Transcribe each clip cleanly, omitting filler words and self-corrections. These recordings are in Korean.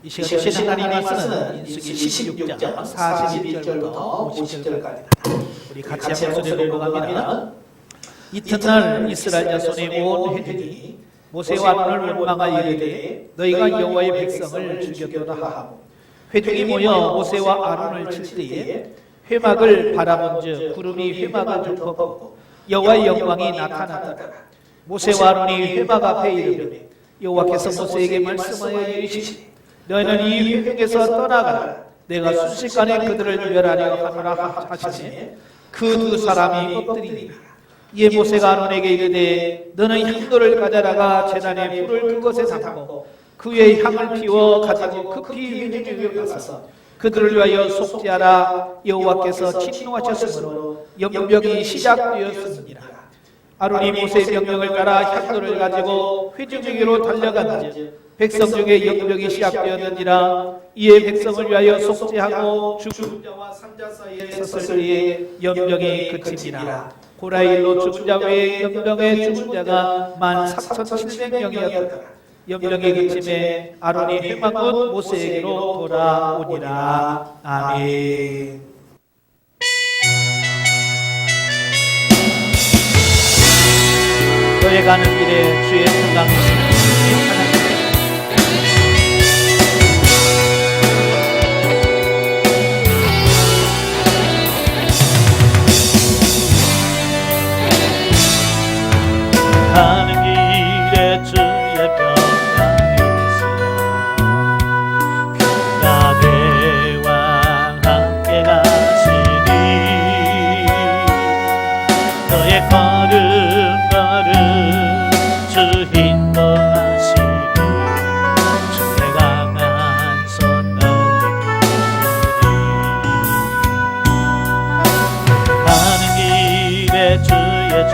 이 시간 하나님이 쓰는 인수기 16장 41절부터 50절까지입니다. 우리 같이 목소리를 읽어갑니다. 이튿날 이스라엘 자손의 온 회중이 모세와 아론을 원망하여 이르되 너희가 여호와의 백성을 죽였도다 하고 회중이 모여 모세와 아론을 칠 때에 회막을 바라본즉 구름이 회막을 덮었고 여호와의 영광이 나타났더라. 모세와 아론이 회막 앞에 이르되 여호와께서 모세에게 말씀하여 이르시되 너희는 이 회중에서 떠나가라. 내가 순식간에 그들을 멸하려 하노라 하시니 그 두 사람이 엎드리니라. 이에 모세가 아론에게 이르되 너는 향도를 가져다가 제단에 불을 그것에 담고 그 위에 향을 피워 가지고 급히 회중에게 가서 그들을 위하여 속죄하라. 여호와께서 진노하셨으므로 연병이 시작되었습니다. 아론이 모세의 명령을 따라 향도를 가지고 회중에게로 달려간즉 백성 중에 연병이 시작되었느니라. 이에 백성을 위하여 속죄하고 죽은 자와 산자 사이에 섰을 때에 연병이 그치니라. 고라일로 죽은 자 외에 연병에 죽은 자가 14,700명이었더라. 연병의 그침에 아론이 회막 곧 모세에게로 돌아오니라. 아멘. 너의 가는 길에 주의 평강이시니 가는 길에 주의 평강이 있으라. 평강대와 함께 가시니 너의 걸음걸음 주 인도하시니 주의 강한 손 넓히시니 가는 길에 주의 주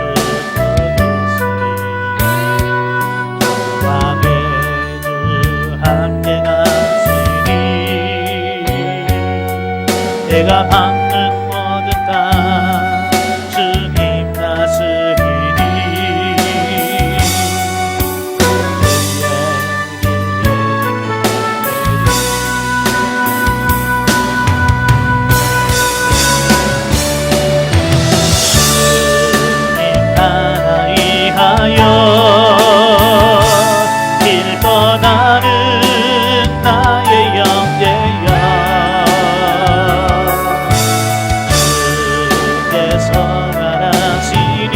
함께 가시니 내가 받는 모든 땅 주님 다스리니 주님 나라 이하여 길 떠나는 나의 영예여 주께서 말하시니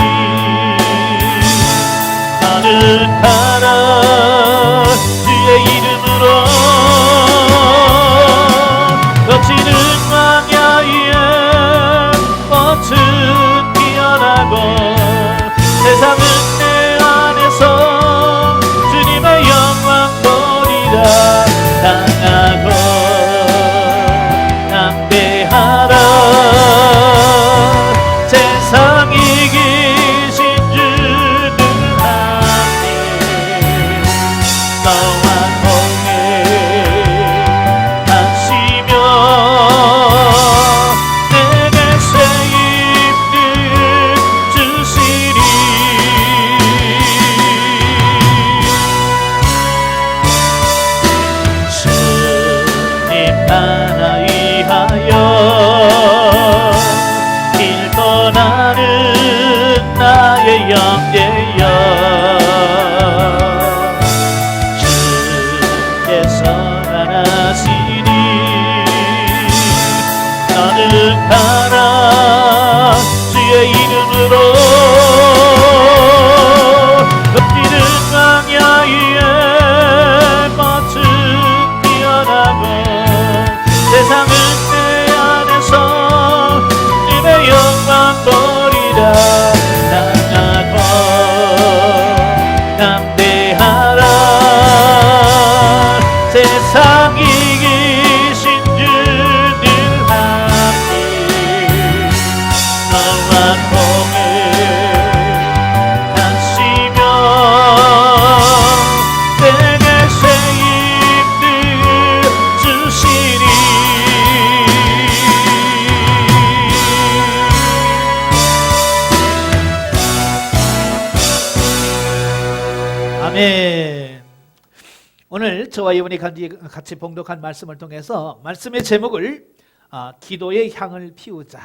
나는 가라 주의 이름으로 거치는 광야에 꽃은 피어나고 세상은 내 안에서 주님의 영광 보리라. 당하고 담대하라. 세상 이기신 주는 함께 너와 동행 하시며 내게 새 힘을 주시리. 주님 나라 이하여 길 떠나는 나의 영예여 주께서 말하시니 너는 가라 주의 이름으로 덮이는 광야에 꽃은 피어나고 세상은 내 안에서 주님의 영광 보리라. 당하고 담대하라. 세상 이기신 주는 함께 너와 동행 하시며 오늘 저와 이분이 같이 봉독한 말씀을 통해서 말씀의 제목을 기도의 향을 피우자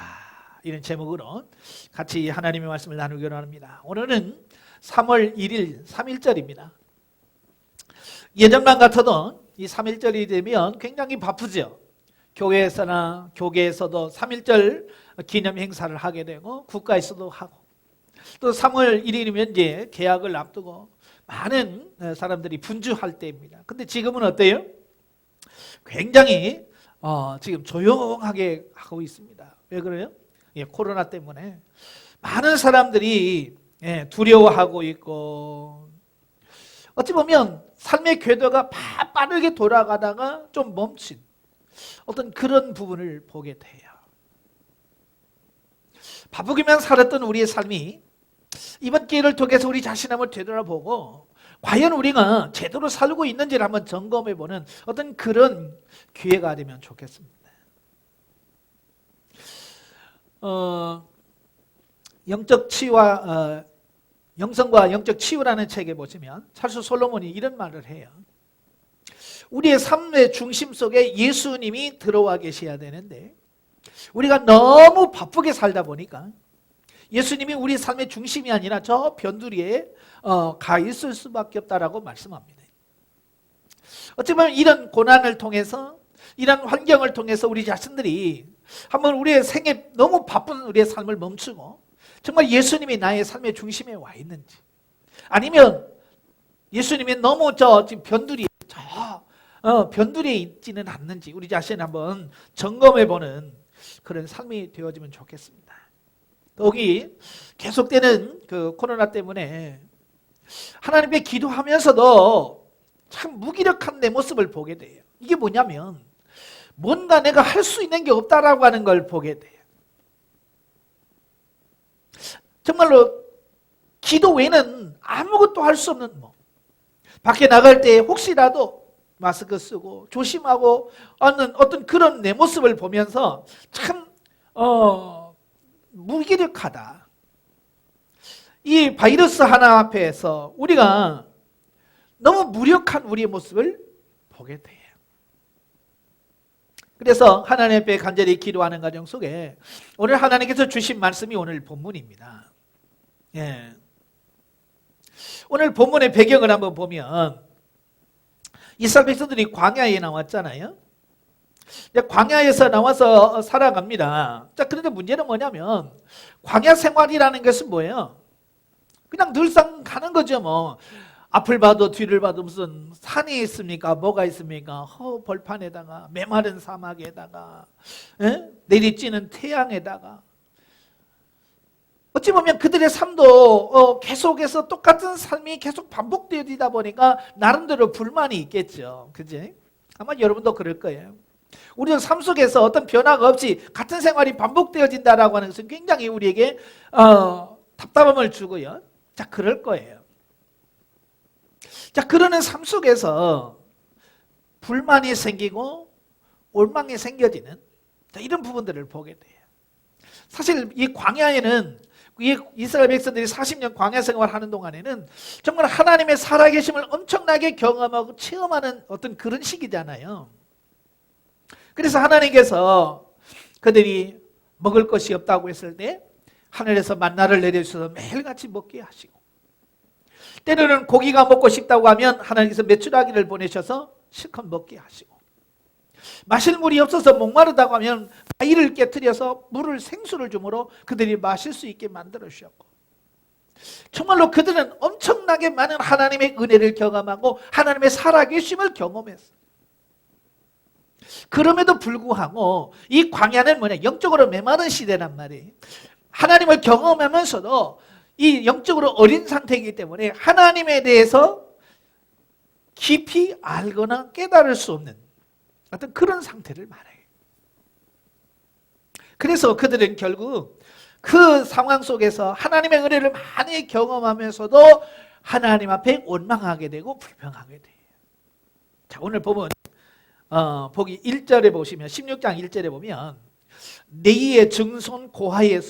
이런 제목으로 같이 하나님의 말씀을 나누기로 합니다. 오늘은 3월 1일 3.1절입니다. 예전만 같아도 이 3.1절이 되면 굉장히 바쁘죠. 교회에서나 교계에서도 3.1절 기념 행사를 하게 되고 국가에서도 하고 또 3월 1일이면 이제 개학을 앞두고 많은 사람들이 분주할 때입니다. 근데 지금은 어때요? 굉장히 지금 조용하게 하고 있습니다. 왜 그래요? 코로나 때문에 많은 사람들이 두려워하고 있고 어찌 보면 삶의 궤도가 빠르게 돌아가다가 좀 멈춘 어떤 그런 부분을 보게 돼요. 바쁘기만 살았던 우리의 삶이 이번 기회를 통해서 우리 자신 한번 되돌아보고 과연 우리가 제대로 살고 있는지를 한번 점검해보는 어떤 그런 기회가 되면 좋겠습니다. 영적 치유와 영성과 영적 치유라는 책에 보시면 찰스 솔로몬이 이런 말을 해요. 우리의 삶의 중심 속에 예수님이 들어와 계셔야 되는데 우리가 너무 바쁘게 살다 보니까 예수님이 우리 삶의 중심이 아니라 저 변두리에 가 있을 수밖에 없다라고 말씀합니다. 어찌 보면 이런 고난을 통해서 이런 환경을 통해서 우리 자신들이 한번 우리의 생에 너무 바쁜 우리의 삶을 멈추고 정말 예수님이 나의 삶의 중심에 와 있는지 아니면 예수님이 너무 지금 변두리에 변두리에 있지는 않는지 우리 자신 한번 점검해보는 그런 삶이 되어지면 좋겠습니다. 여기 계속되는 그 코로나 때문에 하나님께 기도하면서도 참 무기력한 내 모습을 보게 돼요. 이게 뭐냐면 뭔가 내가 할 수 있는 게 없다라고 하는 걸 보게 돼요. 정말로 기도 외에는 아무것도 할 수 없는 밖에 나갈 때 혹시라도 마스크 쓰고 조심하고 하는 어떤 그런 내 모습을 보면서 참 무기력하다. 이 바이러스 하나 앞에서 우리가 너무 무력한 우리의 모습을 보게 돼요. 그래서 하나님 앞에 간절히 기도하는 과정 속에 오늘 하나님께서 주신 말씀이 오늘 본문입니다. 오늘 본문의 배경을 한번 보면 이스라엘 백성들이 광야에 나왔잖아요. 광야에서 나와서 살아갑니다. 자, 그런데 문제는 뭐냐면 광야 생활이라는 것은 뭐예요? 그냥 늘상 가는 거죠. 앞을 봐도 뒤를 봐도 무슨 산이 있습니까? 뭐가 있습니까? 벌판에다가 메마른 사막에다가 내리쬐는 태양에다가 어찌 보면 그들의 삶도 계속해서 똑같은 삶이 계속 반복되어지다 보니까 나름대로 불만이 있겠죠. 그지? 아마 여러분도 그럴 거예요. 우리는 삶 속에서 어떤 변화가 없이 같은 생활이 반복되어진다라고 하는 것은 굉장히 우리에게 답답함을 주고요. 자, 그럴 거예요. 자, 그러는 삶 속에서 불만이 생기고 올망이 생겨지는 이런 부분들을 보게 돼요. 사실 이 광야에는 이스라엘 백성들이 40년 광야 생활을 하는 동안에는 정말 하나님의 살아계심을 엄청나게 경험하고 체험하는 어떤 그런 시기잖아요. 그래서 하나님께서 그들이 먹을 것이 없다고 했을 때 하늘에서 만나를 내려주셔서 매일같이 먹게 하시고 때로는 고기가 먹고 싶다고 하면 하나님께서 메추라기를 보내셔서 실컷 먹게 하시고 마실 물이 없어서 목마르다고 하면 바위를 깨트려서 생수를 주므로 그들이 마실 수 있게 만들어 주셨고 정말로 그들은 엄청나게 많은 하나님의 은혜를 경험하고 하나님의 살아계심을 경험했어요. 그럼에도 불구하고 이 광야는 뭐냐? 영적으로 메마른 시대란 말이에요. 하나님을 경험하면서도 이 영적으로 어린 상태이기 때문에 하나님에 대해서 깊이 알거나 깨달을 수 없는 어떤 그런 상태를 말해요. 그래서 그들은 결국 그 상황 속에서 하나님의 은혜를 많이 경험하면서도 하나님 앞에 원망하게 되고 불평하게 돼요. 자, 오늘 보면 보기 1절에 보시면 16장 1절에 보면 레이의 증손 고하의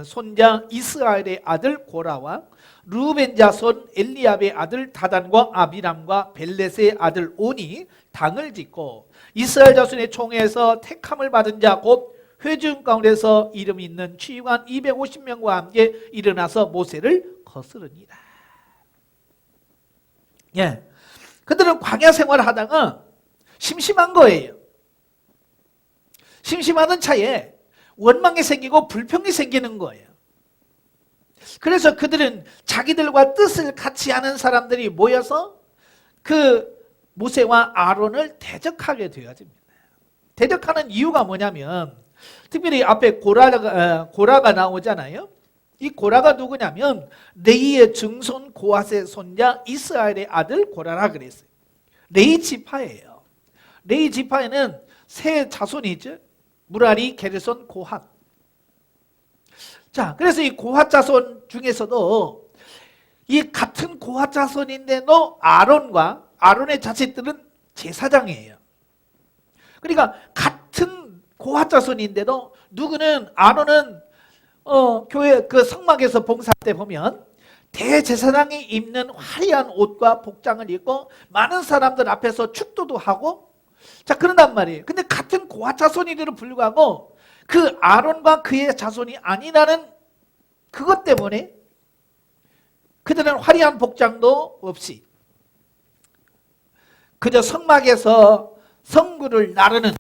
손자 이스라엘의 아들 고라와 루벤 자손 엘리압의 아들 다단과 아비람과 벨렛의 아들 온이 당을 짓고 이스라엘 자손의 총회에서 택함을 받은 자 곧 회중 가운데서 이름 있는 취관 250명과 함께 일어나서 모세를 거스르니라. 예, 그들은 광야 생활을 하다가 심심한 거예요. 심심하던 차에 원망이 생기고 불평이 생기는 거예요. 그래서 그들은 자기들과 뜻을 같이 하는 사람들이 모여서 그 모세와 아론을 대적하게 되어집니다. 대적하는 이유가 뭐냐면 특별히 앞에 고라가 나오잖아요. 이 고라가 누구냐면 레이의 증손 고핫의 손자 이스라엘의 아들 고라라 그랬어요. 레이 지파예요. 레이 지파에는 세 자손이 있죠. 무라리, 게르손, 고핫. 자, 그래서 이 고핫 자손 중에서도 이 같은 고핫 자손인데도 아론의 자식들은 제사장이에요. 그러니까 같은 고핫 자손인데도 누구는 아론은 교회 그 성막에서 봉사 때 보면 대제사장이 입는 화려한 옷과 복장을 입고 많은 사람들 앞에서 축도도 하고 자 그런단 말이에요. 근데 같은 고핫 자손인데도 불구하고 그 아론과 그의 자손이 아니라는 그것 때문에 그들은 화려한 복장도 없이 그저 성막에서 성구를 나르는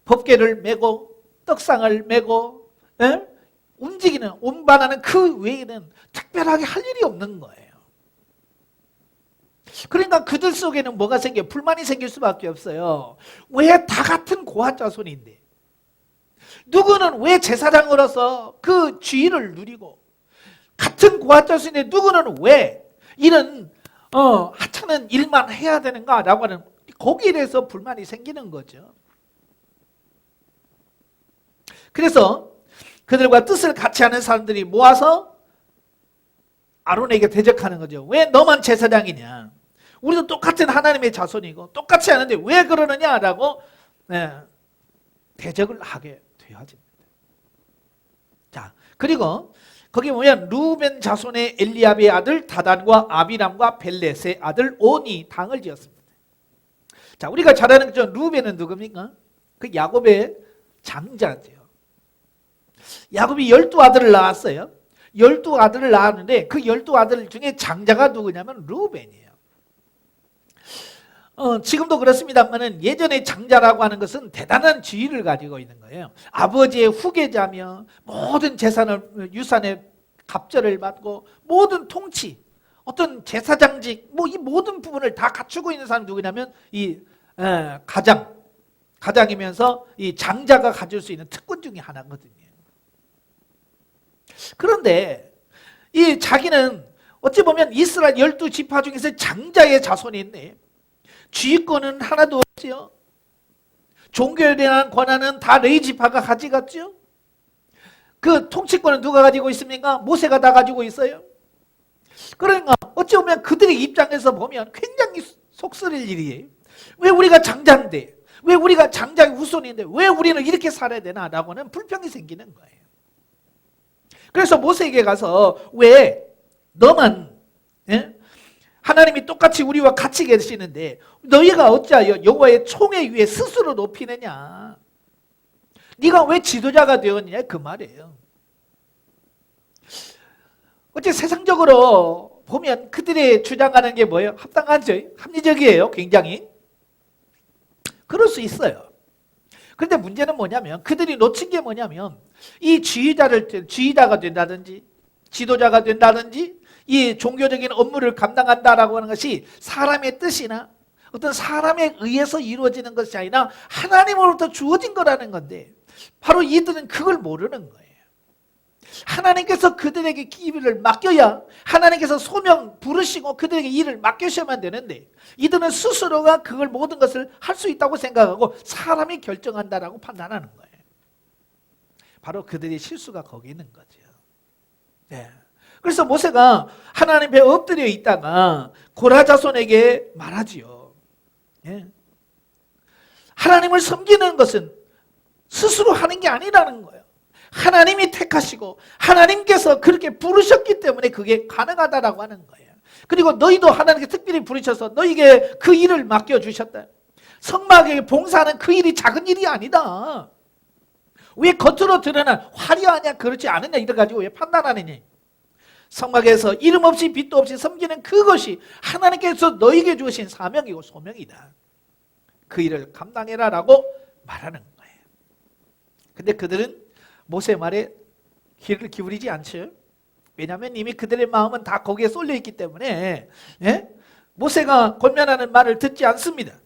법궤를 메고 떡상을 메고 움직이는 운반하는 그 외에는 특별하게 할 일이 없는 거예요. 그러니까 그들 속에는 뭐가 생겨? 불만이 생길 수밖에 없어요. 왜 다 같은 고핫 자손인데 누구는 왜 제사장으로서 그 지위를 누리고 같은 고핫 자손인데 누구는 왜 이런 하찮은 일만 해야 되는가라고 하는 거기에 대해서 불만이 생기는 거죠. 그래서 그들과 뜻을 같이 하는 사람들이 모아서 아론에게 대적하는 거죠. 왜 너만 제사장이냐? 우리도 똑같은 하나님의 자손이고 똑같이 하는데 왜 그러느냐라고 대적을 하게 되어집니다. 자, 그리고 거기 보면 루벤 자손의 엘리압의 아들 다단과 아비람과 벨렛의 아들 온이 당을 지었습니다. 자, 우리가 잘 아는 루벤은 누굽니까? 그 야곱의 장자죠. 야곱이 12아들을 낳았어요. 12아들을 낳았는데 그 12아들 중에 장자가 누구냐면 루벤이에요. 지금도 그렇습니다만 예전에 장자라고 하는 것은 대단한 지위를 가지고 있는 거예요. 아버지의 후계자며 모든 재산을 유산의 갑절을 받고 모든 통치, 제사장직 이 모든 부분을 다 갖추고 있는 사람이 누구냐면 이 가장이면서 이 장자가 가질 수 있는 특권 중에 하나거든요. 그런데 이 자기는 어찌 보면 이스라엘 12지파 중에서 장자의 자손인데 지휘권은 하나도 없지요. 종교에 대한 권한은 다 레위 지파가 가져갔죠. 그 통치권은 누가 가지고 있습니까? 모세가 다 가지고 있어요. 그러니까 어찌 보면 그들의 입장에서 보면 굉장히 속 쓰릴 일이에요. 왜 우리가 장자인데, 왜 우리가 장자의 후손인데 왜 우리는 이렇게 살아야 되나라고는 불평이 생기는 거예요. 그래서 모세에게 가서 왜 너만 하나님이 똑같이 우리와 같이 계시는데 너희가 어찌하여 여호와의 총회 위에 스스로 높이느냐? 네가 왜 지도자가 되었느냐? 그 말이에요. 어째 세상적으로 보면 그들이 주장하는 게 뭐예요? 합당하죠? 합리적이에요. 굉장히. 그럴 수 있어요. 그런데 문제는 뭐냐면 그들이 놓친 게 뭐냐면 이 지휘자가 된다든지 지도자가 된다든지 이 종교적인 업무를 감당한다라고 하는 것이 사람의 뜻이나 어떤 사람에 의해서 이루어지는 것이 아니라 하나님으로부터 주어진 거라는 건데 바로 이들은 그걸 모르는 거예요. 하나님께서 그들에게 기회를 맡겨야 하나님께서 소명 부르시고 그들에게 일을 맡기셔야만 되는데 이들은 스스로가 그걸 모든 것을 할 수 있다고 생각하고 사람이 결정한다라고 판단하는 거예요. 바로 그들의 실수가 거기 있는 거죠. 네. 그래서 모세가 하나님 배에 엎드려 있다가 고라 자손에게 말하지요. 예. 하나님을 섬기는 것은 스스로 하는 게 아니라는 거예요. 하나님이 택하시고 하나님께서 그렇게 부르셨기 때문에 그게 가능하다라고 하는 거예요. 그리고 너희도 하나님께 특별히 부르셔서 너희에게 그 일을 맡겨주셨다. 성막에 봉사하는 그 일이 작은 일이 아니다. 왜 겉으로 드러난 화려하냐 그렇지 않느냐 이래 가지고 왜 판단하느냐. 성막에서 이름 없이 빛도 없이 섬기는 그것이 하나님께서 너희에게 주신 사명이고 소명이다. 그 일을 감당해라 라고 말하는 거예요. 근데 그들은 모세 말에 귀를 기울이지 않죠. 왜냐하면 이미 그들의 마음은 다 거기에 쏠려 있기 때문에 모세가 권면하는 말을 듣지 않습니다.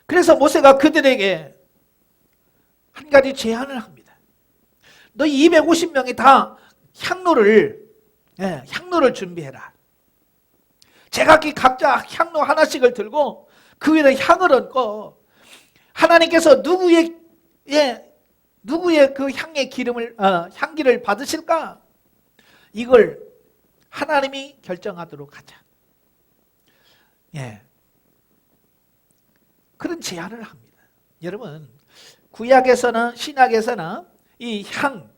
그래서 모세가 그들에게 한 가지 제안을 합니다. 너희 250명이 다 향로를 준비해라. 제각기 각자 향로 하나씩을 들고 그 위에 향을 얹고 하나님께서 누구의 그 향의 향기를 받으실까? 이걸 하나님이 결정하도록 하자. 그런 제안을 합니다. 여러분, 구약에서나 신약에서나 이 향은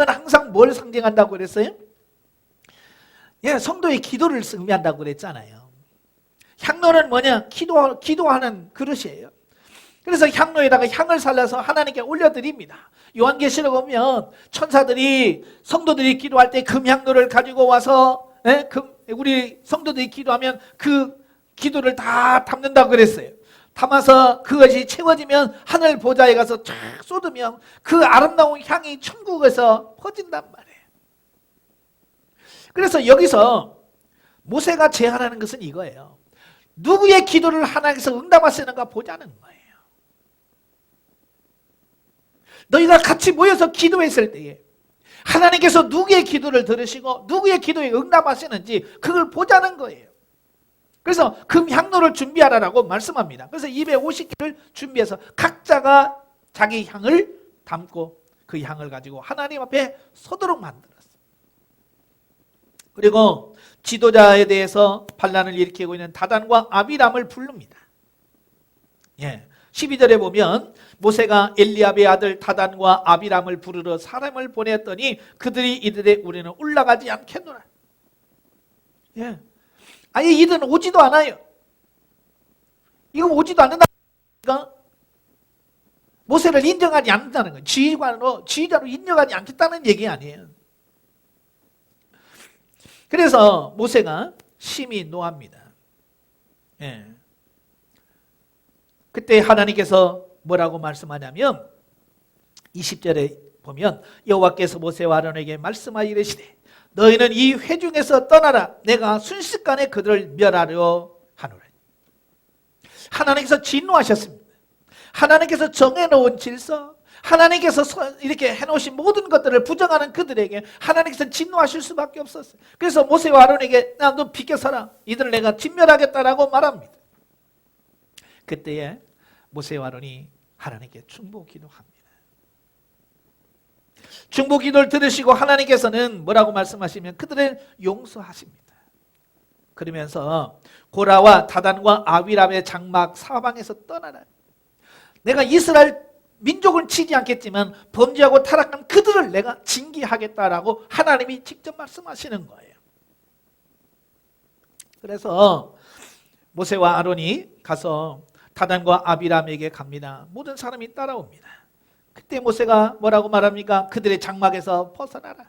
항상 뭘 상징한다고 그랬어요? 성도의 기도를 의미한다고 그랬잖아요. 향로는 뭐냐? 기도하는 그릇이에요. 그래서 향로에다가 향을 살려서 하나님께 올려드립니다. 요한계시록 보면 천사들이 성도들이 기도할 때 금향로를 가지고 와서 우리 성도들이 기도하면 그 기도를 다 담는다고 그랬어요. 담아서 그것이 채워지면 하늘 보좌에 가서 쫙 쏟으면 그 아름다운 향이 천국에서 퍼진단 말이에요. 그래서 여기서 모세가 제안하는 것은 이거예요. 누구의 기도를 하나님께서 응답하시는가 보자는 거예요. 너희가 같이 모여서 기도했을 때에 하나님께서 누구의 기도를 들으시고 누구의 기도에 응답하시는지 그걸 보자는 거예요. 그래서 금향로를 준비하라고 말씀합니다. 그래서 250개를 준비해서 각자가 자기 향을 담고 그 향을 가지고 하나님 앞에 서도록 만들었어요. 그리고 지도자에 대해서 반란을 일으키고 있는 다단과 아비람을 부릅니다. 12절에 보면 모세가 엘리압의 아들 다단과 아비람을 부르러 사람을 보냈더니 그들이 이르되 우리는 올라가지 않겠노라. 아예 이들은 오지도 않아요. 이거 오지도 않는다니까 모세를 인정하지 않는다는 거예요. 지휘자로 인정하지 않겠다는 얘기 아니에요. 그래서 모세가 심히 노합니다. 그때 하나님께서 뭐라고 말씀하냐면 20절에 보면 여호와께서 모세와 아론에게 말씀하여 이르시되 너희는 이 회중에서 떠나라. 내가 순식간에 그들을 멸하려 하노라. 하나님께서 진노하셨습니다. 하나님께서 정해놓은 질서, 하나님께서 이렇게 해놓으신 모든 것들을 부정하는 그들에게 하나님께서 진노하실 수밖에 없었어요. 그래서 모세와 아론에게 너 비켜서라. 이들을 내가 진멸하겠다라고 말합니다. 그때에 모세와 아론이 하나님께 중보 기도합니다. 중보 기도를 들으시고 하나님께서는 뭐라고 말씀하시면 그들을 용서하십니다. 그러면서 고라와 다단과 아비람의 장막 사방에서 떠나라. 내가 이스라엘 민족을 치지 않겠지만 범죄하고 타락한 그들을 내가 징계하겠다라고 하나님이 직접 말씀하시는 거예요. 그래서 모세와 아론이 가서 다단과 아비람에게 갑니다. 모든 사람이 따라옵니다. 그때 모세가 뭐라고 말합니까? 그들의 장막에서 벗어나라.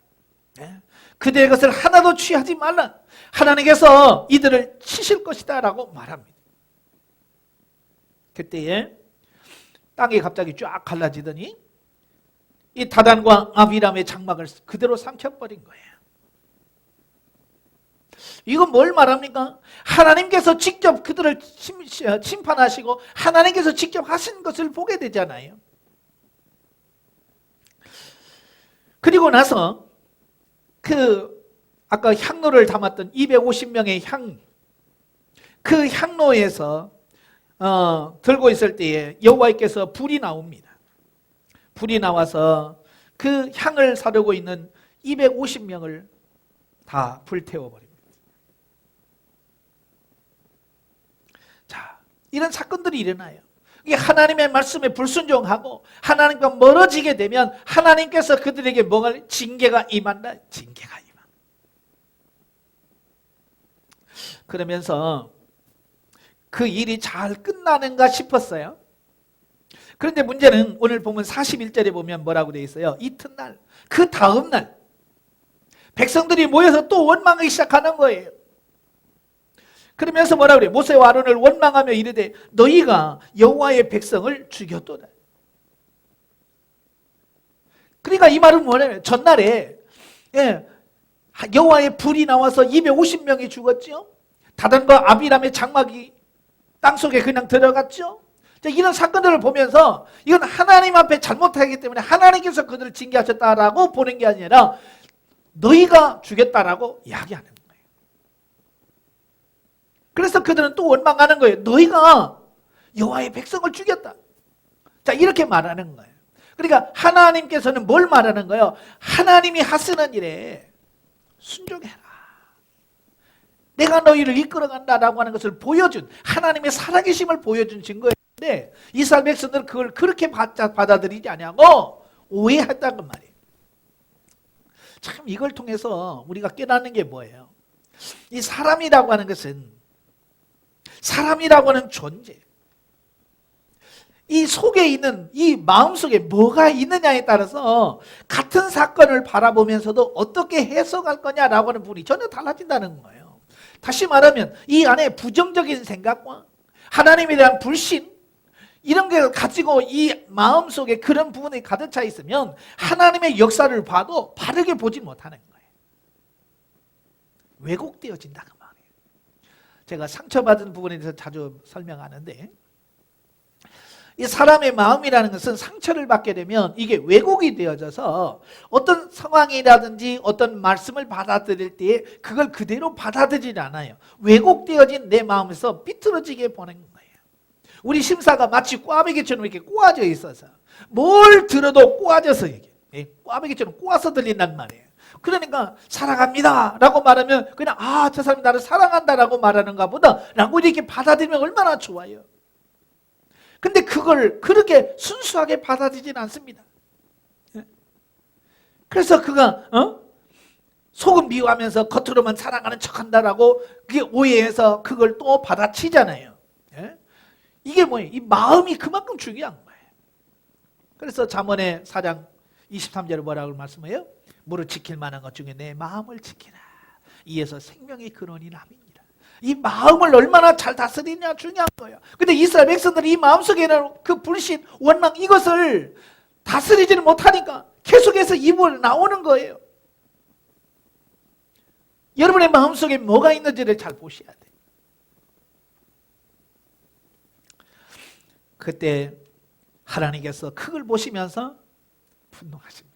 그들의 것을 하나도 취하지 말라. 하나님께서 이들을 치실 것이다 라고 말합니다. 그때에 땅이 갑자기 쫙 갈라지더니 이 다단과 아비람의 장막을 그대로 삼켜버린 거예요. 이건 뭘 말합니까? 하나님께서 직접 그들을 심판하시고 하나님께서 직접 하신 것을 보게 되잖아요. 그리고 나서 아까 향로를 담았던 250명의 그 향로에서 들고 있을 때에 여호와께서 불이 나옵니다. 불이 나와서 그 향을 사르고 있는 250명을 다 불태워버립니다. 자, 이런 사건들이 일어나요. 이게 하나님의 말씀에 불순종하고 하나님과 멀어지게 되면 하나님께서 그들에게 뭐가 징계가 임한다. 징계가 임한다. 그러면서 그 일이 잘 끝나는가 싶었어요. 그런데 문제는 오늘 보면 41절에 보면 뭐라고 되어 있어요? 이튿날, 그 다음날 백성들이 모여서 또 원망하기 시작하는 거예요. 그러면서 뭐라고 그래요? 모세와 아론을 원망하며 이르되 너희가 여호와의 백성을 죽였도다. 그러니까 이 말은 뭐냐면 전날에 여호와의 불이 나와서 250명이 죽었죠. 다단과 아비람의 장막이 땅속에 그냥 들어갔죠. 이런 사건들을 보면서 이건 하나님 앞에 잘못하기 때문에 하나님께서 그들을 징계하셨다라고 보는 게 아니라 너희가 죽였다라고 이야기하는 거예요. 그래서 그들은 또 원망하는 거예요. 너희가 여호와의 백성을 죽였다. 자, 이렇게 말하는 거예요. 그러니까 하나님께서는 뭘 말하는 거예요? 하나님이 하시는 일에 순종해라. 내가 너희를 이끌어간다라고 하는 것을 보여준, 하나님의 살아계심을 보여준 증거인데 이스라엘 백성들은 그걸 그렇게 받아들이지 않냐고 오해했다는 말이에요. 참 이걸 통해서 우리가 깨닫는 게 뭐예요? 이 사람이라고 하는 것은, 사람이라고 하는 존재, 이 속에 있는, 이 마음속에 뭐가 있느냐에 따라서 같은 사건을 바라보면서도 어떻게 해석할 거냐라고 하는 부분이 전혀 달라진다는 거예요. 다시 말하면 이 안에 부정적인 생각과 하나님에 대한 불신, 이런 걸 가지고 이 마음속에 그런 부분이 가득 차 있으면 하나님의 역사를 봐도 바르게 보지 못하는 거예요. 왜곡되어진다 그 말이에요. 제가 상처받은 부분에 대해서 자주 설명하는데, 이 사람의 마음이라는 것은 상처를 받게 되면 이게 왜곡이 되어져서 어떤 상황이라든지 어떤 말씀을 받아들일 때에 그걸 그대로 받아들이지 않아요. 왜곡되어진 내 마음에서 삐뚤어지게 보는 거예요. 우리 심사가 마치 꽈배기처럼 이렇게 꼬아져 있어서 뭘 들어도 꼬아져서 이게 꽈배기처럼 꼬아서 들린단 말이에요. 그러니까 사랑합니다 라고 말하면 그냥 저 사람이 나를 사랑한다라고 말하는가 보다 라고 이렇게 받아들이면 얼마나 좋아요. 근데 그걸 그렇게 순수하게 받아들이진 않습니다. 그래서 그가 속은 미워하면서 겉으로만 사랑하는 척한다라고 그게 오해해서 그걸 또 받아치잖아요. 이게 뭐예요? 이 마음이 그만큼 중요한 거예요. 그래서 잠언의 4장 23절에 뭐라고 말씀해요? 무릇 지킬 만한 것 중에 내 마음을 지키라. 이에서 생명의 근원이 남이니라. 이 마음을 얼마나 잘 다스리냐 중요한 거예요. 근데 이스라엘 백성들이 이 마음속에는 그 불신, 원망 이것을 다스리지는 못하니까 계속해서 입을 나오는 거예요. 여러분의 마음속에 뭐가 있는지를 잘 보셔야 돼요. 그때 하나님께서 그걸 보시면서 분노하십니다.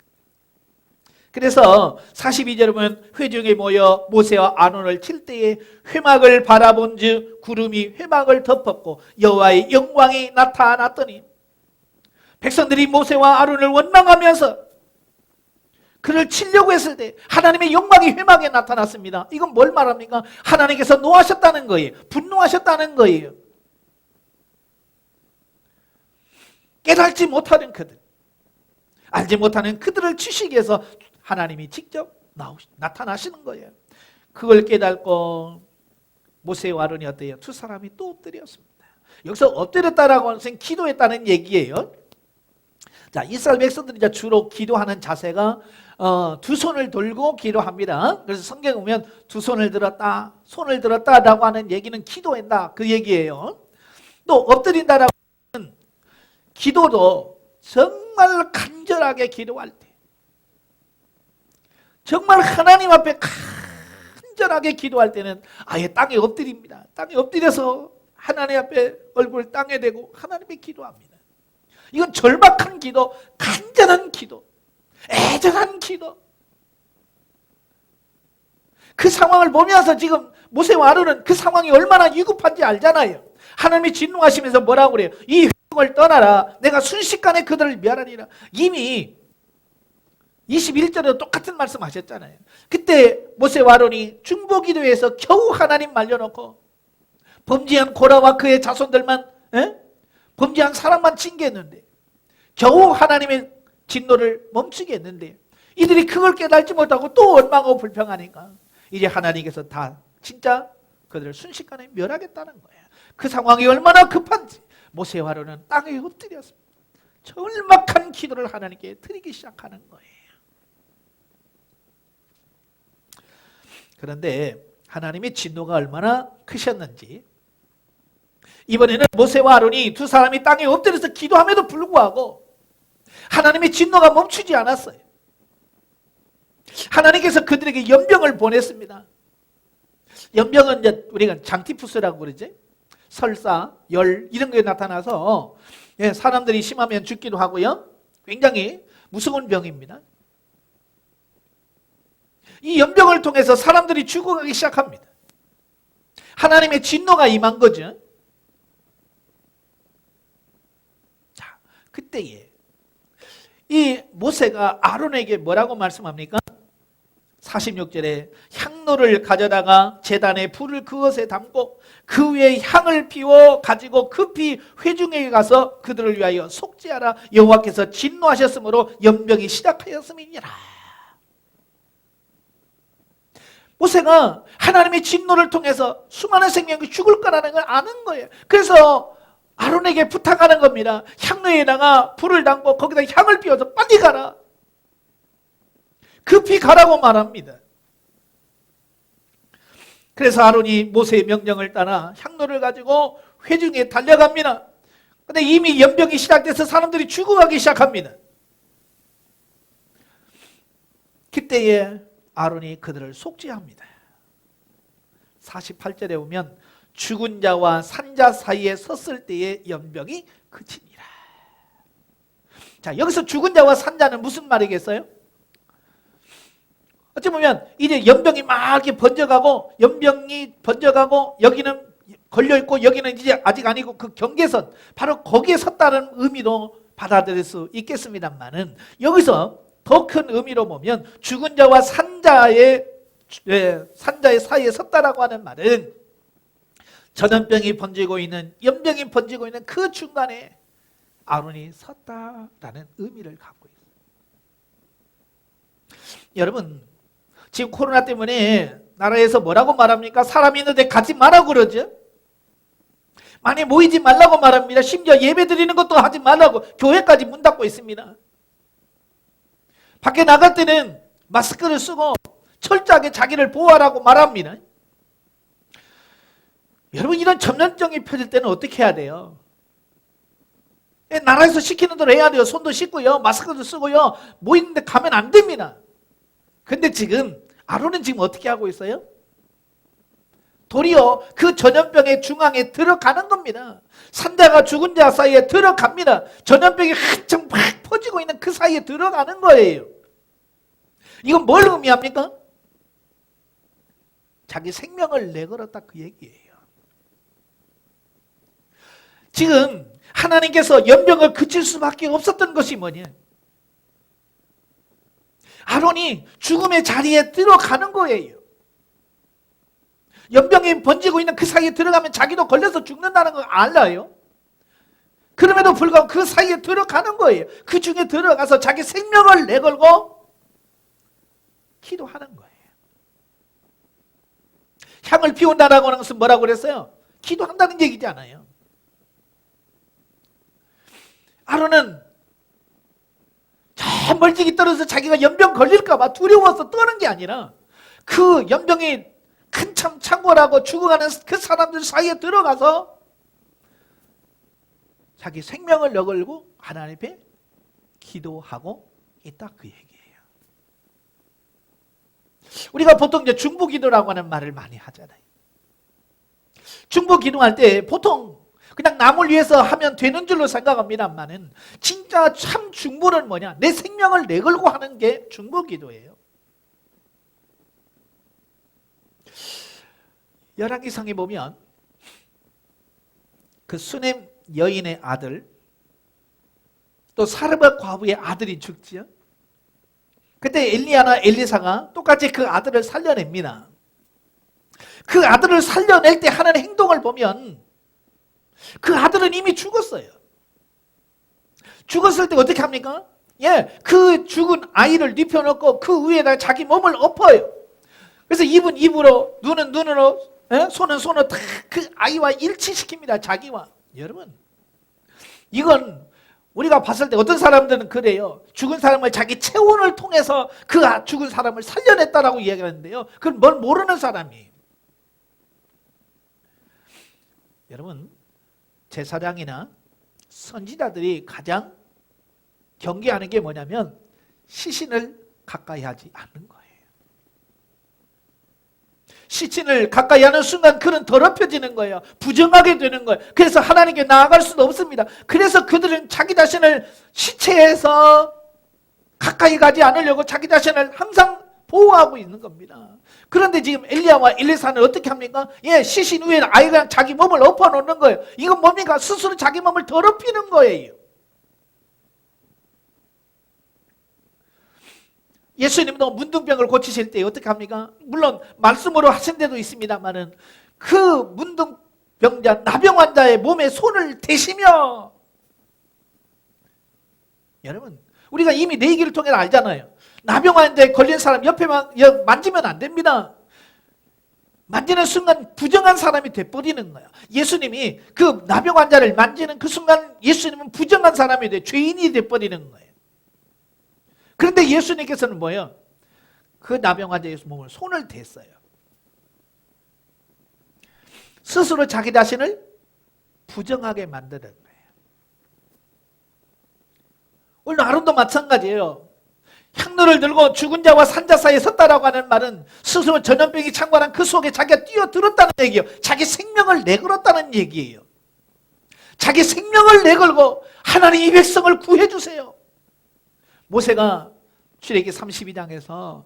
그래서 42절에 보면 회중이 모여 모세와 아론을 칠 때에 회막을 바라본 즉 구름이 회막을 덮었고 여호와의 영광이 나타났더니 백성들이 모세와 아론을 원망하면서 그를 치려고 했을 때 하나님의 영광이 회막에 나타났습니다. 이건 뭘 말합니까? 하나님께서 노하셨다는 거예요. 분노하셨다는 거예요. 깨닫지 못하는 그들, 알지 못하는 그들을 치시기 위해서 하나님이 직접 나타나시는 거예요. 그걸 깨닫고 모세와 아론이 어때요? 두 사람이 또 엎드렸습니다. 여기서 엎드렸다라고 하는 것은 기도했다는 얘기예요. 자, 이스라엘 백성들이 이제 주로 기도하는 자세가 두 손을 들고 기도합니다. 그래서 성경에 보면 두 손을 들었다, 손을 들었다라고 하는 얘기는 기도한다 그 얘기예요. 또 엎드린다라고 하는 기도도 정말 간절하게 기도할 때, 정말 하나님 앞에 간절하게 기도할 때는 아예 땅에 엎드립니다. 땅에 엎드려서 하나님 앞에 얼굴을 땅에 대고 하나님께 기도합니다. 이건 절박한 기도, 간절한 기도, 애절한 기도. 그 상황을 보면서 지금 모세와 아론은 그 상황이 얼마나 위급한지 알잖아요. 하나님이 진노하시면서 뭐라고 그래요? 이 회중을 떠나라. 내가 순식간에 그들을 멸하리라. 이미 21절에도 똑같은 말씀 하셨잖아요. 그때 모세와 아론이 중보기도에서 겨우 하나님 말려놓고 범죄한 고라와 그의 자손들만, 범죄한 사람만 징계했는데, 겨우 하나님의 진노를 멈추게 했는데, 이들이 그걸 깨달지 못하고 또 원망하고 불평하니까 이제 하나님께서 다 진짜 그들을 순식간에 멸하겠다는 거예요. 그 상황이 얼마나 급한지 모세와 아론은 땅에 엎드렸습니다. 절박한 기도를 하나님께 드리기 시작하는 거예요. 그런데 하나님의 진노가 얼마나 크셨는지, 이번에는 모세와 아론이 두 사람이 땅에 엎드려서 기도함에도 불구하고 하나님의 진노가 멈추지 않았어요. 하나님께서 그들에게 연병을 보냈습니다. 연병은 이제 우리가 장티푸스라고 그러지, 설사, 열 이런 게 나타나서 사람들이 심하면 죽기도 하고요. 굉장히 무서운 병입니다. 이 연병을 통해서 사람들이 죽어가기 시작합니다. 하나님의 진노가 임한 거죠. 자, 그때에 이 모세가 아론에게 뭐라고 말씀합니까? 46절에 향로를 가져다가 제단에 불을 그것에 담고 그 위에 향을 피워 가지고 급히 회중에게 가서 그들을 위하여 속죄하라. 여호와께서 진노하셨으므로 연병이 시작하였음이니라. 모세가 하나님의 진노를 통해서 수많은 생명이 죽을 거라는 걸 아는 거예요. 그래서 아론에게 부탁하는 겁니다. 향로에다가 불을 담고 거기다 향을 피워서 빨리 가라. 급히 가라고 말합니다. 그래서 아론이 모세의 명령을 따라 향로를 가지고 회중에 달려갑니다. 근데 이미 연병이 시작돼서 사람들이 죽어가기 시작합니다. 그때에 아론이 그들을 속죄합니다. 48절에 보면 죽은 자와 산 자 사이에 섰을 때의 연병이 그치니라. 자, 여기서 죽은 자와 산 자는 무슨 말이겠어요? 어찌 보면 이제 연병이 막 이렇게 번져가고, 연병이 번져가고, 여기는 걸려있고 여기는 이제 아직 아니고 그 경계선, 바로 거기에 섰다는 의미로 받아들일 수 있겠습니다만은, 여기서 더 큰 의미로 보면 죽은 자와 산자의 사이에 섰다라고 하는 말은 전염병이 번지고 있는, 연병이 번지고 있는 그 중간에 아론이 섰다라는 의미를 갖고 있어요. 여러분, 지금 코로나 때문에 나라에서 뭐라고 말합니까? 사람이 있는데 가지 말라고 그러죠. 많이 모이지 말라고 말합니다. 심지어 예배 드리는 것도 하지 말라고, 교회까지 문 닫고 있습니다. 밖에 나갈 때는 마스크를 쓰고 철저하게 자기를 보호하라고 말합니다. 여러분, 이런 전염병이 펴질 때는 어떻게 해야 돼요? 나라에서 시키는 대로 해야 돼요. 손도 씻고요, 마스크도 쓰고요, 모이는데 가면 안 됩니다. 근데 지금 아론은 지금 어떻게 하고 있어요? 도리어 그 전염병의 중앙에 들어가는 겁니다. 산자가 죽은 자 사이에 들어갑니다. 전염병이 한참 막 퍼지고 있는 그 사이에 들어가는 거예요. 이건 뭘 의미합니까? 자기 생명을 내걸었다, 그 얘기예요. 지금 하나님께서 연병을 그칠 수밖에 없었던 것이 뭐냐? 아론이 죽음의 자리에 들어가는 거예요. 연병이 번지고 있는 그 사이에 들어가면 자기도 걸려서 죽는다는 걸 알아요. 그럼에도 불구하고 그 사이에 들어가는 거예요. 그 중에 들어가서 자기 생명을 내걸고 기도하는 거예요. 향을 피운다라고 하는 것은 뭐라고 그랬어요? 기도한다는 얘기지 않아요. 아론은 저 멀찍이 떨어져서 자기가 연병 걸릴까 봐 두려워서 떠는 게 아니라, 그 연병이 한참 창궐하고 죽어가는 그 사람들 사이에 들어가서 자기 생명을 내걸고 하나님 앞에 기도하고 있다, 그 얘기예요. 우리가 보통 이제 중보기도라고 하는 말을 많이 하잖아요. 중보기도할 때 보통 그냥 남을 위해서 하면 되는 줄로 생각합니다만은, 진짜 참 중보는 뭐냐? 내 생명을 내걸고 하는 게 중보기도예요. 열왕기상에 보면 그 수넴 여인의 아들, 또 사르밧 과부의 아들이 죽지요. 그때 엘리야나 엘리사가 똑같이 그 아들을 살려냅니다. 그 아들을 살려낼 때 하는 행동을 보면 그 아들은 이미 죽었어요. 죽었을 때 어떻게 합니까? 그 죽은 아이를 눕혀놓고 그 위에다가 자기 몸을 엎어요. 그래서 입은 입으로, 눈은 눈으로, 손은 손으로 다 그 아이와 일치시킵니다. 자기와. 여러분, 이건 우리가 봤을 때 어떤 사람들은 그래요. 죽은 사람을 자기 체온을 통해서 그 죽은 사람을 살려냈다라고 이야기하는데요. 그건 뭘 모르는 사람이에요. 여러분, 제사장이나 선지자들이 가장 경계하는 게 뭐냐면 시신을 가까이 하지 않는 거예요. 시신을 가까이 하는 순간 그는 더럽혀지는 거예요. 부정하게 되는 거예요. 그래서 하나님께 나아갈 수도 없습니다. 그래서 그들은 자기 자신을 시체에서 가까이 가지 않으려고 자기 자신을 항상 보호하고 있는 겁니다. 그런데 지금 엘리야와 엘리사는 어떻게 합니까? 시신 위에 아이가 자기 몸을 엎어놓는 거예요. 이건 뭡니까? 스스로 자기 몸을 더럽히는 거예요. 예수님도 문둥병을 고치실 때 어떻게 합니까? 물론 말씀으로 하신 데도 있습니다만은 그 문둥병자 나병 환자의 몸에 손을 대시며, 여러분 우리가 이미 내 얘기를 통해 알잖아요. 나병 환자에 걸린 사람 옆에만 만지면 안 됩니다. 만지는 순간 부정한 사람이 돼버리는 거예요. 예수님이 그 나병 환자를 만지는 그 순간 예수님은 부정한 사람이 돼, 죄인이 돼버리는 거예요. 그런데 예수님께서는 뭐예요? 그 나병 환자의 몸을 손을 댔어요. 스스로 자기 자신을 부정하게 만드는 거예요. 오늘 아론도 마찬가지예요. 향로를 들고 죽은 자와 산자 사이에 섰다라고 하는 말은 스스로 전염병이 창궐한 그 속에 자기가 뛰어들었다는 얘기예요. 자기 생명을 내걸었다는 얘기예요. 자기 생명을 내걸고 하나님 이 백성을 구해주세요. 모세가 출애기 32장에서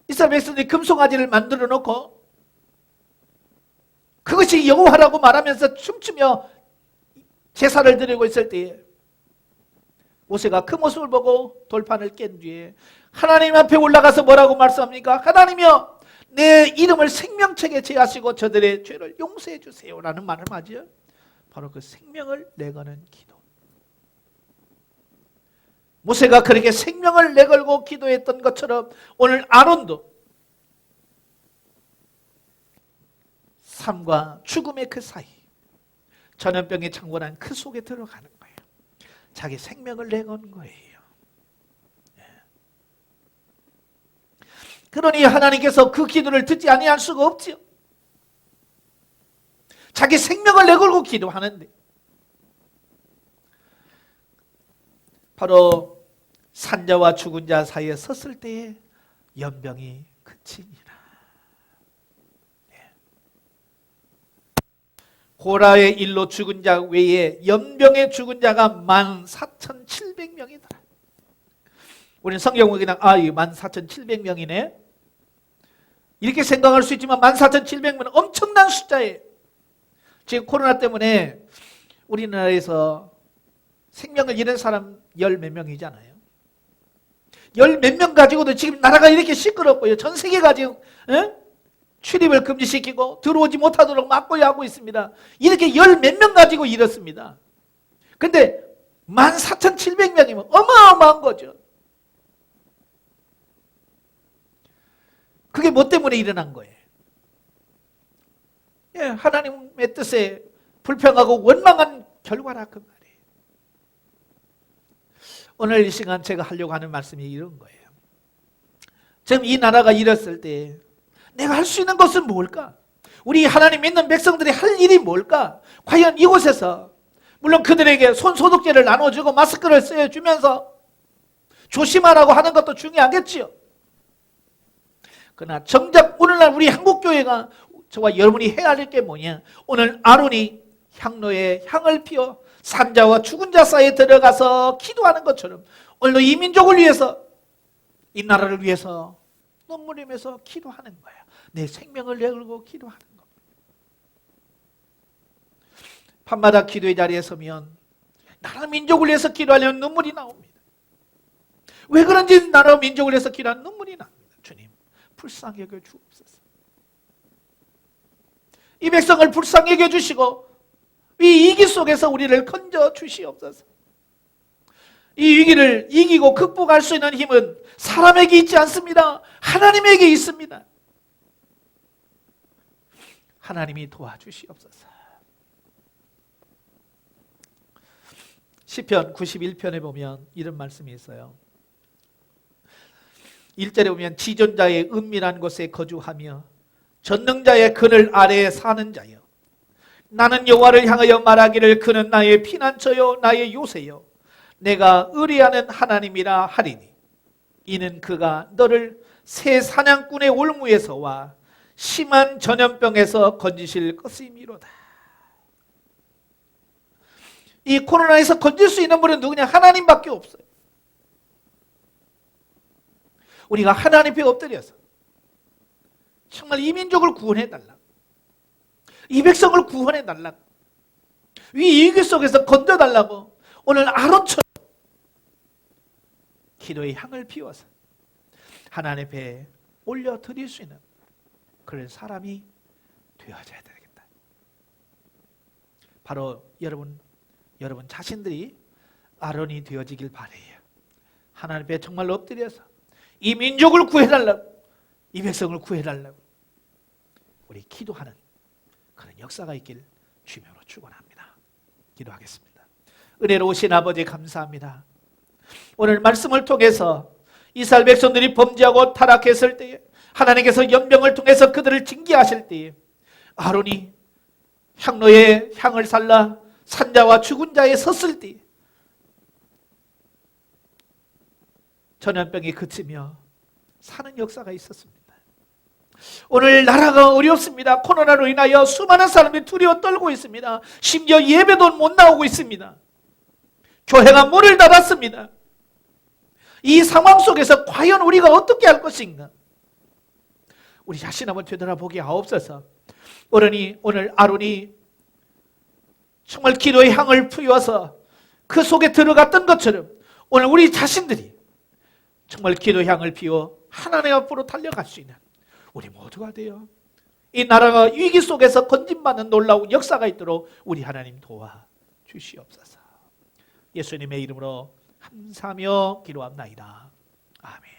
이스라엘 백성들이 금송아지를 만들어 놓고 그것이 여호와라고 말하면서 춤추며 제사를 드리고 있을 때에 모세가 그 모습을 보고 돌판을 깬 뒤에 하나님 앞에 올라가서 뭐라고 말씀합니까? 하나님이여, 내 이름을 생명책에 제하시고 저들의 죄를 용서해 주세요 라는 말을 맞이요. 바로 그 생명을 내거는 기도. 모세가 그렇게 생명을 내걸고 기도했던 것처럼 오늘 아론도 삶과 죽음의 그 사이, 전염병이 창궐한 그 속에 들어가는 거예요. 자기 생명을 내건 거예요. 그러니 하나님께서 그 기도를 듣지 아니할 수가 없지요. 자기 생명을 내걸고 기도하는데 바로 산자와 죽은 자 사이에 섰을 때에 연병이 그치니라. 고라의 일로 죽은 자 외에 연병에 죽은 자가 14,700명이더라. 우리는 성경을 그냥 14,700명이네 이렇게 생각할 수 있지만 14,700명은 엄청난 숫자예요. 지금 코로나 때문에 우리나라에서 생명을 잃은 사람 열 몇 명이잖아요. 열 몇 명 가지고도 지금 나라가 이렇게 시끄럽고요. 전 세계가 지금 출입을 금지시키고 들어오지 못하도록 막고 하고 있습니다. 이렇게 열 몇 명 가지고 이렇습니다. 근데 14,700명이면 어마어마한 거죠. 그게 뭐 때문에 일어난 거예요? 하나님의 뜻에 불평하고 원망한 결과라 그 말이에요. 오늘 이 시간 제가 하려고 하는 말씀이 이런 거예요. 지금 이 나라가 이랬을 때 내가 할 수 있는 것은 뭘까? 우리 하나님 믿는 백성들이 할 일이 뭘까? 과연 이곳에서 물론 그들에게 손소독제를 나눠주고 마스크를 써주면서 조심하라고 하는 것도 중요하겠지요. 그러나 정작 오늘날 우리 한국교회가 저와 여러분이 해야 할 게 뭐냐? 오늘 아론이 향로에 향을 피워 산자와 죽은 자 사이에 들어가서 기도하는 것처럼 오늘도 이 민족을 위해서, 이 나라를 위해서 눈물 흘리면서 기도하는 거예요. 내 생명을 내걸고 기도하는 겁니다. 밤마다 기도의 자리에 서면 나라 민족을 위해서 기도하려면 눈물이 나옵니다. 왜 그런지 나라 민족을 위해서 기도하는 눈물이 납니다. 주님, 불쌍히 여겨 주옵소서. 이 백성을 불쌍히 여주시고 이 위기 속에서 우리를 건져 주시옵소서. 이 위기를 이기고 극복할 수 있는 힘은 사람에게 있지 않습니다. 하나님에게 있습니다. 하나님이 도와주시옵소서. 시편 91편에 보면 이런 말씀이 있어요. 1절에 보면 지존자의 은밀한 곳에 거주하며 전능자의 그늘 아래에 사는 자여, 나는 여호와를 향하여 말하기를 그는 나의 피난처요 나의 요새요 내가 의뢰하는 하나님이라 하리니 이는 그가 너를 새 사냥꾼의 올무에서와 심한 전염병에서 건지실 것이미로다. 이 코로나에서 건질 수 있는 분은 누구냐? 하나님밖에 없어요. 우리가 하나님 앞에 엎드려서 정말 이 민족을 구원해달라고, 이 백성을 구원해달라고, 이 위기 속에서 건져달라고 오늘 아론처럼 기도의 향을 피워서 하나님 앞에 올려드릴 수 있는 그런 사람이 되어져야 되겠다. 바로 여러분 자신들이 아론이 되어지길 바라요. 하나님 앞에 정말 엎드려서 이 민족을 구해달라고, 이 백성을 구해달라고 우리 기도하는 그런 역사가 있길 주님으로 축원합니다. 기도하겠습니다. 은혜로우신 아버지 감사합니다. 오늘 말씀을 통해서 이스라엘 백성들이 범죄하고 타락했을 때에 하나님께서 연병을 통해서 그들을 징계하실 때에 아론이 향로에 향을 살라 산자와 죽은 자에 섰을 때 전염병이 그치며 사는 역사가 있었습니다. 오늘 나라가 어렵습니다. 코로나로 인하여 수많은 사람들이 두려워 떨고 있습니다. 심지어 예배도 못 나오고 있습니다. 교회가 문을 닫았습니다. 이 상황 속에서 과연 우리가 어떻게 할 것인가? 우리 자신 한번 되돌아보기 하옵소서. 오늘 아론이 정말 기도의 향을 피워서 그 속에 들어갔던 것처럼 오늘 우리 자신들이 정말 기도의 향을 피워 하나님 앞으로 달려갈 수 있는 우리 모두가 되어 이 나라가 위기 속에서 건진받는 놀라운 역사가 있도록 우리 하나님 도와주시옵소서. 예수님의 이름으로 감사하며 기도합나이다. 아멘.